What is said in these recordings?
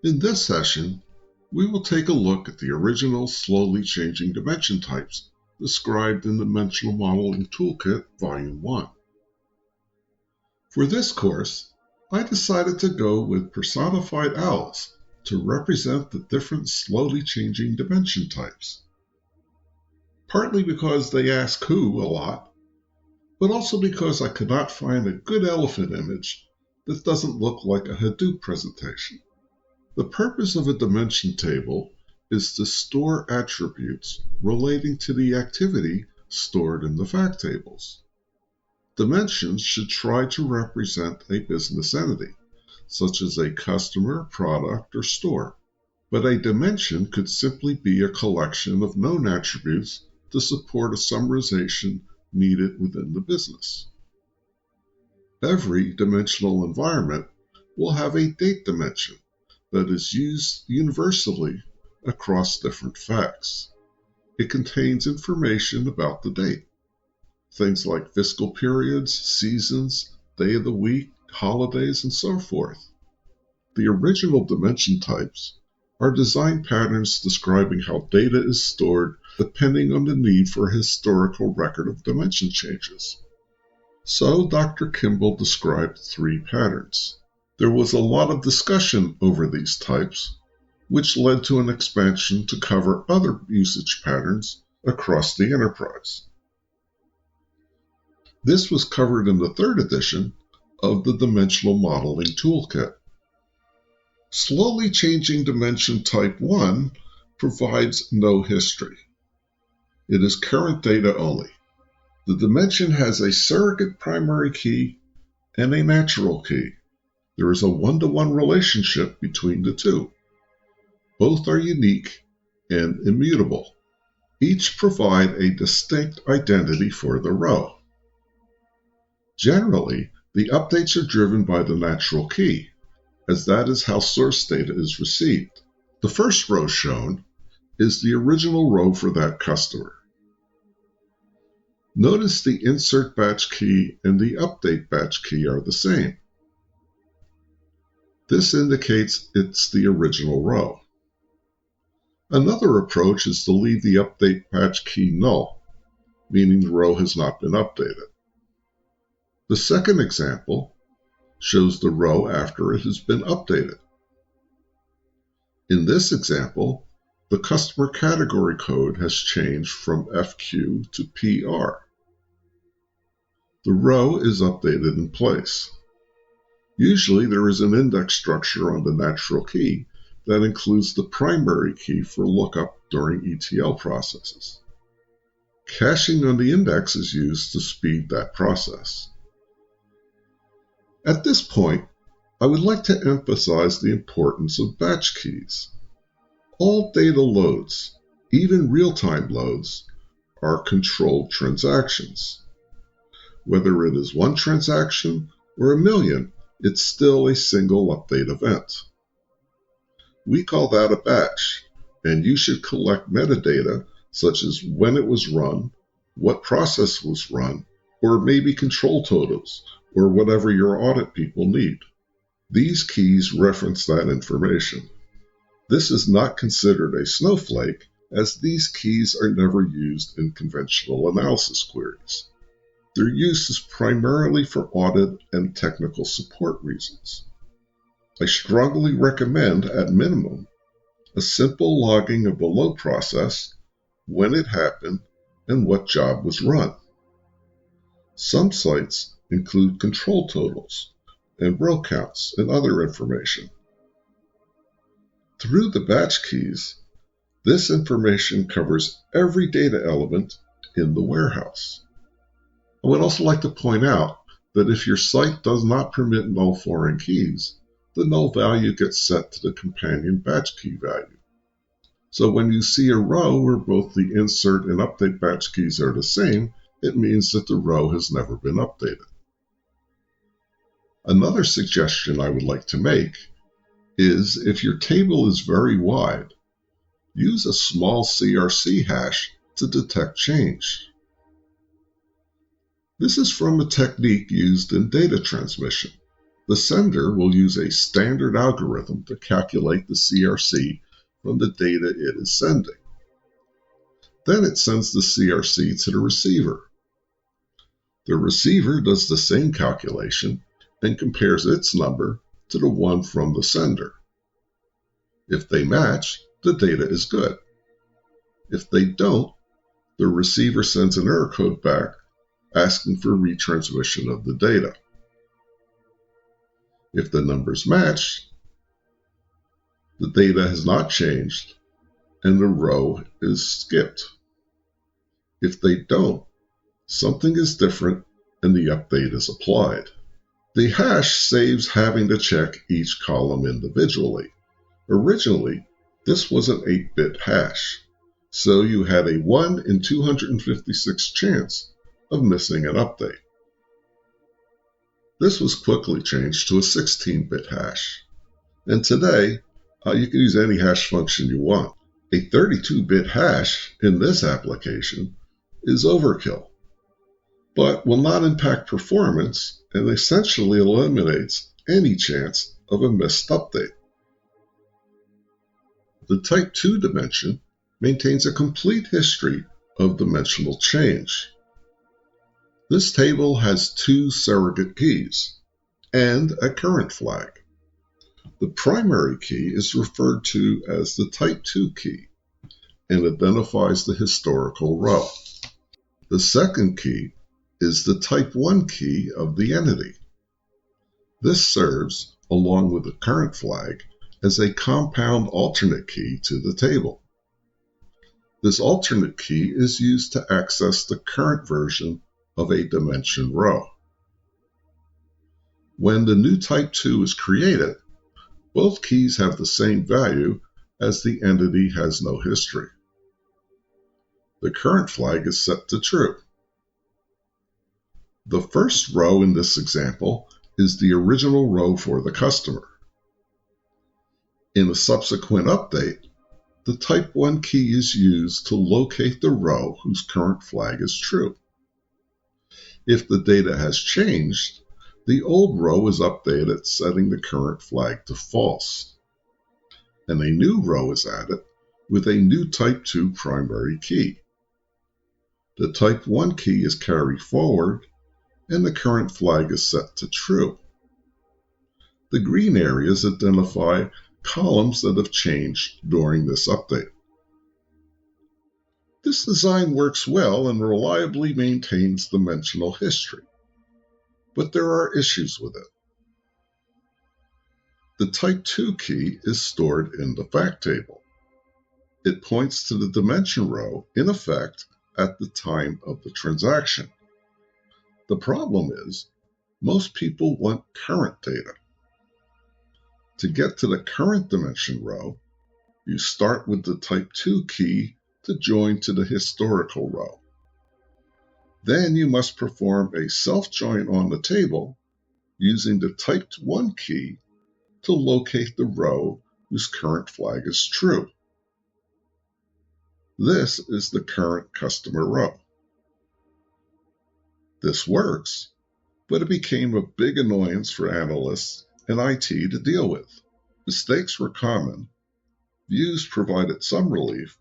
In this session, we will take a look at the original slowly changing dimension types described in the Dimensional Modeling Toolkit, Volume 1. For this course, I decided to go with personified owls to represent the different slowly changing dimension types. Partly because they ask who a lot, but also because I could not find a good elephant image that doesn't look like a Hadoop presentation. The purpose of a dimension table is to store attributes relating to the activity stored in the fact tables. Dimensions should try to represent a business entity, such as a customer, product, or store. But a dimension could simply be a collection of known attributes to support a summarization needed within the business. Every dimensional environment will have a date dimension that is used universally across different facts. It contains information about the date, things like fiscal periods, seasons, day of the week, holidays, and so forth. The original dimension types are design patterns describing how data is stored depending on the need for a historical record of dimension changes. So Dr. Kimball described 3 patterns. There was a lot of discussion over these types, which led to an expansion to cover other usage patterns across the enterprise. This was covered in the 3rd edition of the Dimensional Modeling Toolkit. Slowly changing dimension type 1 provides no history. It is current data only. The dimension has a surrogate primary key and a natural key. There is a one-to-one relationship between the two. Both are unique and immutable. Each provide a distinct identity for the row. Generally, the updates are driven by the natural key, as that is how source data is received. The first row shown is the original row for that customer. Notice the insert batch key and the update batch key are the same. This indicates it's the original row. Another approach is to leave the update batch key null, meaning the row has not been updated. The second example shows the row after it has been updated. In this example, the customer category code has changed from FQ to PR. The row is updated in place. Usually there is an index structure on the natural key that includes the primary key for lookup during ETL processes. Caching on the index is used to speed that process. At this point, I would like to emphasize the importance of batch keys. All data loads, even real-time loads, are controlled transactions. Whether it is one transaction or a million, it's still a single update event. We call that a batch, and you should collect metadata such as when it was run, what process was run, or maybe control totals, or whatever your audit people need. These keys reference that information. This is not considered a snowflake, as these keys are never used in conventional analysis queries. Their use is primarily for audit and technical support reasons. I strongly recommend, at minimum, a simple logging of the load process, when it happened, and what job was run. Some sites include control totals and row counts and other information. Through the batch keys, this information covers every data element in the warehouse. I would also like to point out that if your site does not permit null foreign keys, the null value gets set to the companion batch key value. So when you see a row where both the insert and update batch keys are the same, it means that the row has never been updated. Another suggestion I would like to make is if your table is very wide, use a small CRC hash to detect change. This is from a technique used in data transmission. The sender will use a standard algorithm to calculate the CRC from the data it is sending. Then it sends the CRC to the receiver. The receiver does the same calculation and compares its number to the one from the sender. If they match, the data is good. If they don't, the receiver sends an error code back asking for retransmission of the data. If the numbers match, the data has not changed and the row is skipped. If they don't, something is different and the update is applied. The hash saves having to check each column individually. Originally, this was an 8-bit hash, so you had a 1 in 256 chance of missing an update. This was quickly changed to a 16-bit hash, and today you can use any hash function you want. A 32-bit hash in this application is overkill, but will not impact performance and essentially eliminates any chance of a missed update. The Type 2 dimension maintains a complete history of dimensional change. This table has 2 surrogate keys and a current flag. The primary key is referred to as the Type 2 key and identifies the historical row. The second key is the Type 1 key of the entity. This serves, along with the current flag, as a compound alternate key to the table. This alternate key is used to access the current version of a dimension row. When the new Type 2 is created, both keys have the same value as the entity has no history. The current flag is set to true. The first row in this example is the original row for the customer. In a subsequent update, the Type 1 key is used to locate the row whose current flag is true. If the data has changed, the old row is updated, setting the current flag to false, and a new row is added with a new Type 2 primary key. The Type 1 key is carried forward, and the current flag is set to true. The green areas identify columns that have changed during this update. This design works well and reliably maintains dimensional history, but there are issues with it. The Type 2 key is stored in the fact table. It points to the dimension row in effect at the time of the transaction. The problem is, most people want current data. To get to the current dimension row, you start with the Type 2 key to join to the historical row. Then you must perform a self-join on the table using the Type 1 key to locate the row whose current flag is true. This is the current customer row. This works, but it became a big annoyance for analysts and IT to deal with. Mistakes were common, views provided some relief,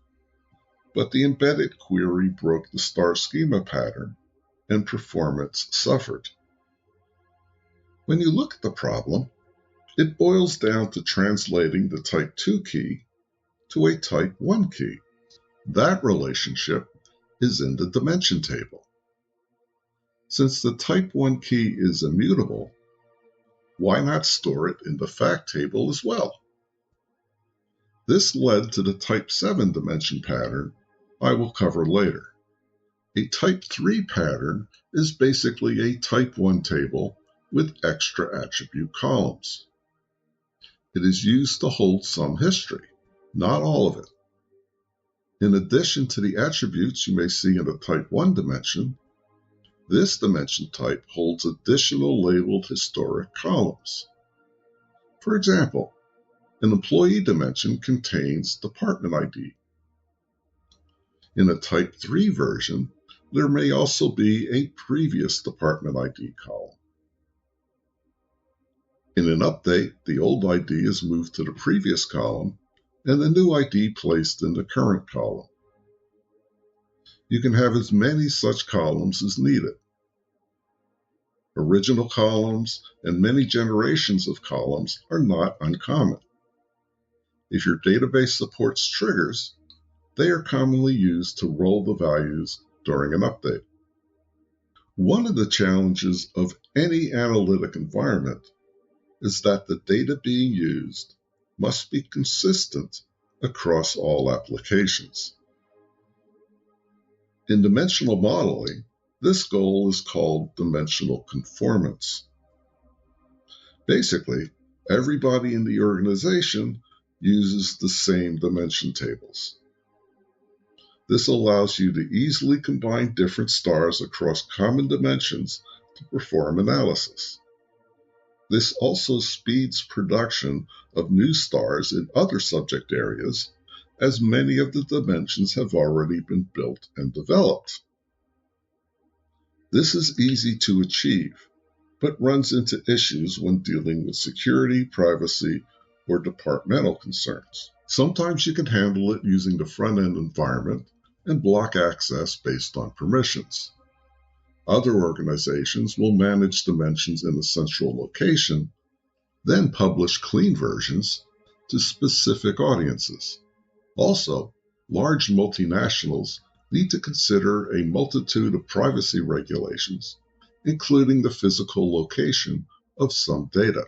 but the embedded query broke the star schema pattern and performance suffered. When you look at the problem, it boils down to translating the Type 2 key to a Type 1 key. That relationship is in the dimension table. Since the Type 1 key is immutable, why not store it in the fact table as well? This led to the Type 7 dimension pattern I will cover later. A Type 3 pattern is basically a Type 1 table with extra attribute columns. It is used to hold some history, not all of it. In addition to the attributes you may see in the Type 1 dimension, this dimension type holds additional labeled historic columns. For example, an employee dimension contains department ID. In a Type 3 version, there may also be a previous department ID column. In an update, the old ID is moved to the previous column and the new ID placed in the current column. You can have as many such columns as needed. Original columns and many generations of columns are not uncommon. If your database supports triggers, they are commonly used to roll the values during an update. One of the challenges of any analytic environment is that the data being used must be consistent across all applications. In dimensional modeling, this goal is called dimensional conformance. Basically, everybody in the organization uses the same dimension tables. This allows you to easily combine different stars across common dimensions to perform analysis. This also speeds production of new stars in other subject areas, as many of the dimensions have already been built and developed. This is easy to achieve, but runs into issues when dealing with security, privacy, or departmental concerns. Sometimes you can handle it using the front-end environment and block access based on permissions. Other organizations will manage dimensions in a central location, then publish clean versions to specific audiences. Also, large multinationals need to consider a multitude of privacy regulations, including the physical location of some data.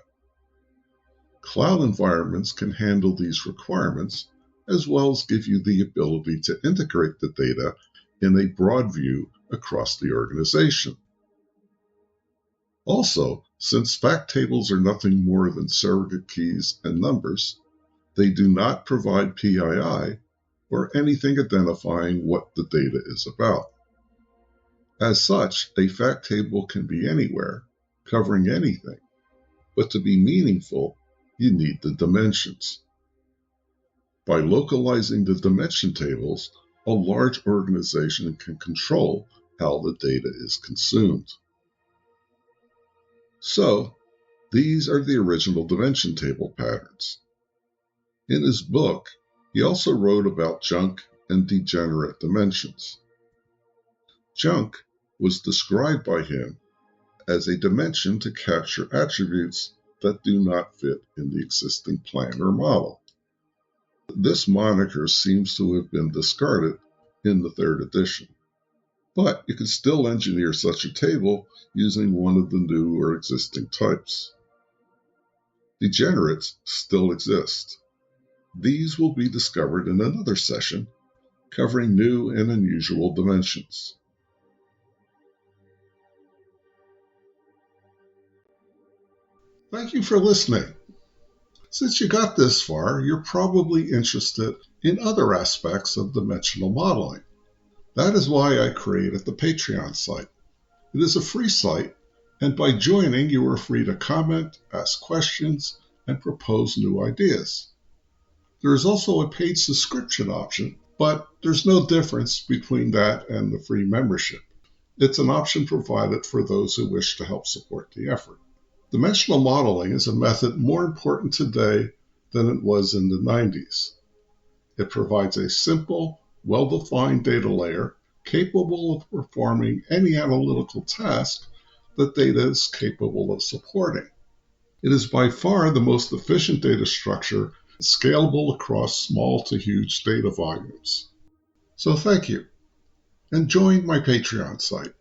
Cloud environments can handle these requirements, as well as give you the ability to integrate the data in a broad view across the organization. Also, since fact tables are nothing more than surrogate keys and numbers, they do not provide PII or anything identifying what the data is about. As such, a fact table can be anywhere, covering anything, but to be meaningful, you need the dimensions. By localizing the dimension tables, a large organization can control how the data is consumed. So, these are the original dimension table patterns. In his book, he also wrote about junk and degenerate dimensions. Junk was described by him as a dimension to capture attributes that do not fit in the existing plan or model. This moniker seems to have been discarded in the 3rd edition, but you can still engineer such a table using one of the new or existing types. Degenerates still exist. These will be discovered in another session covering new and unusual dimensions. Thank you for listening. Since you got this far, you're probably interested in other aspects of dimensional modeling. That is why I created the Patreon site. It is a free site, and by joining, you are free to comment, ask questions, and propose new ideas. There is also a paid subscription option, but there's no difference between that and the free membership. It's an option provided for those who wish to help support the effort. Dimensional modeling is a method more important today than it was in the 90s. It provides a simple, well-defined data layer capable of performing any analytical task that data is capable of supporting. It is by far the most efficient data structure, scalable across small to huge data volumes. So thank you, and join my Patreon site.